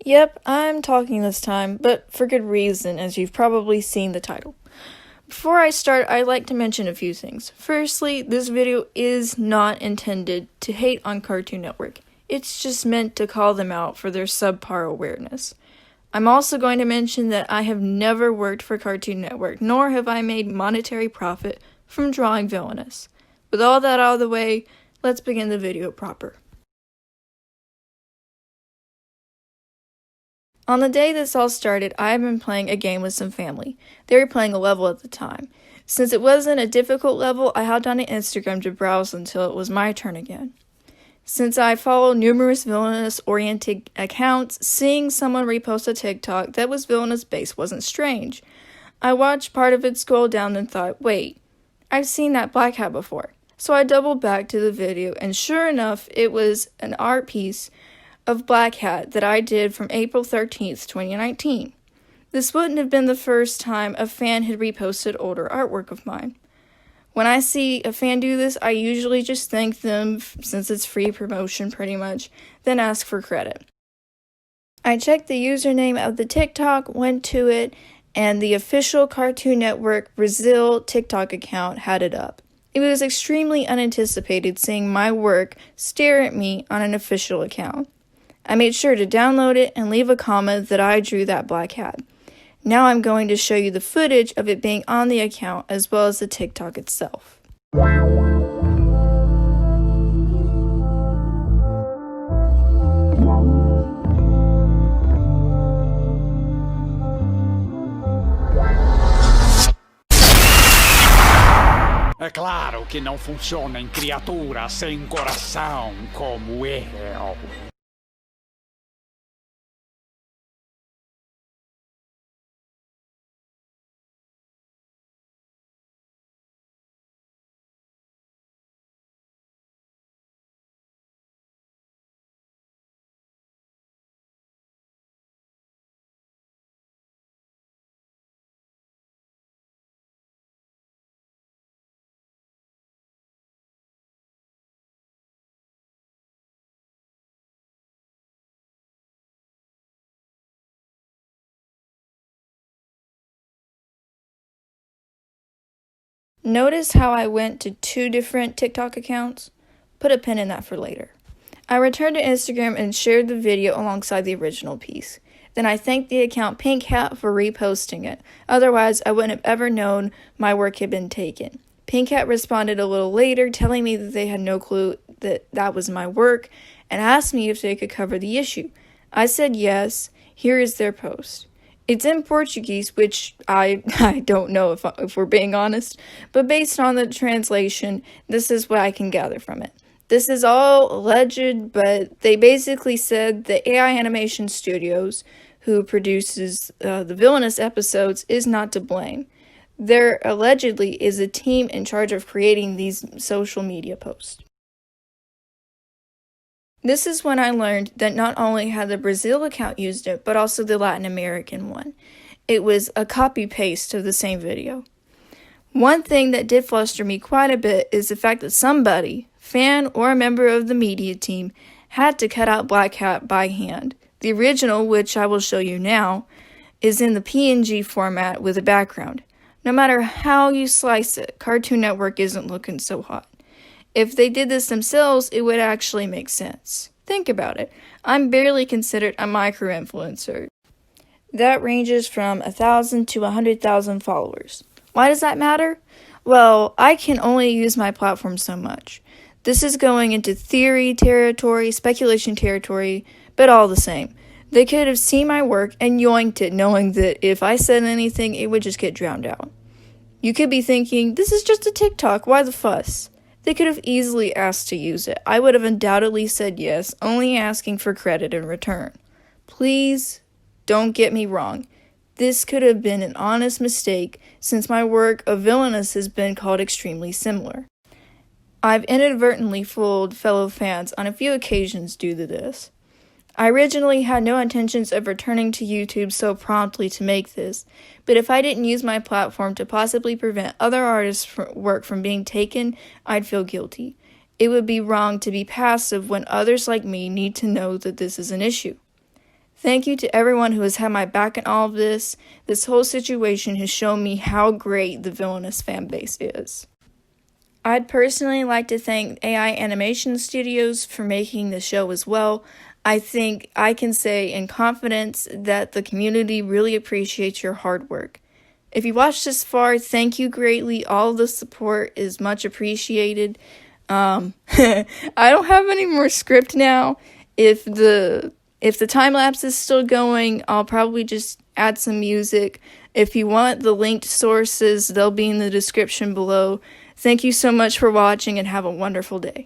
Yep, I'm talking this time, but for good reason, as you've probably seen the title. Before I start, I'd like to mention a few things. Firstly, this video is not intended to hate on Cartoon Network. It's just meant to call them out for their subpar awareness. I'm also going to mention that I have never worked for Cartoon Network, nor have I made monetary profit from drawing Villainous. With all that out of the way, let's begin the video proper. On the day this all started, I had been playing a game with some family. They were playing a level at the time. Since it wasn't a difficult level, I hopped onto Instagram to browse until it was my turn again. Since I follow numerous villainous-oriented accounts, seeing someone repost a TikTok that was villainous-based wasn't strange. I watched part of it scroll down and thought, wait, I've seen that black hat before. So I doubled back to the video, and sure enough, it was an art piece of Black Hat that I did from April 13th, 2019. This wouldn't have been the first time a fan had reposted older artwork of mine. When I see a fan do this, I usually just thank them, since it's free promotion pretty much, then ask for credit. I checked the username of the TikTok, went to it, and the official Cartoon Network Brazil TikTok account had it up. It was extremely unanticipated seeing my work stare at me on an official account. I made sure to download it and leave a comment that I drew that black hat. Now I'm going to show you the footage of it being on the account as well as the TikTok itself. É claro que não funciona em criatura sem coração como eu. Notice how I went to two different TikTok accounts? Put a pin in that for later. I returned to Instagram and shared the video alongside the original piece. Then I thanked the account Pink Hat for reposting it. Otherwise, I wouldn't have ever known my work had been taken. Pink Hat responded a little later, telling me that they had no clue that was my work, and asked me if they could cover the issue. I said yes. Here is their post. It's in Portuguese, which I don't know if we're being honest, but based on the translation, this is what I can gather from it. This is all alleged, but they basically said the AI Animation Studios, who produces the villainous episodes, is not to blame. There allegedly is a team in charge of creating these social media posts. This is when I learned that not only had the Brazil account used it, but also the Latin American one. It was a copy-paste of the same video. One thing that did fluster me quite a bit is the fact that somebody, fan or a member of the media team, had to cut out Black Hat by hand. The original, which I will show you now, is in the PNG format with a background. No matter how you slice it, Cartoon Network isn't looking so hot. If they did this themselves, it would actually make sense. Think about it. I'm barely considered a micro-influencer. That ranges from 1,000 to 100,000 followers. Why does that matter? Well, I can only use my platform so much. This is going into theory territory, speculation territory, but all the same. They could have seen my work and yoinked it, knowing that if I said anything, it would just get drowned out. You could be thinking, this is just a TikTok, why the fuss? They could have easily asked to use it. I would have undoubtedly said yes, only asking for credit in return. Please, don't get me wrong. This could have been an honest mistake, since my work of Villainous has been called extremely similar. I've inadvertently fooled fellow fans on a few occasions due to this. I originally had no intentions of returning to YouTube so promptly to make this, but if I didn't use my platform to possibly prevent other artists' work from being taken, I'd feel guilty. It would be wrong to be passive when others like me need to know that this is an issue. Thank you to everyone who has had my back in all of this. This whole situation has shown me how great the Villainous fan base is. I'd personally like to thank AI Animation Studios for making the show as well. I think I can say in confidence that the community really appreciates your hard work. If you watched this far, thank you greatly. All of the support is much appreciated. I don't have any more script now. If the time lapse is still going, I'll probably just add some music. If you want the linked sources, they'll be in the description below. Thank you so much for watching and have a wonderful day.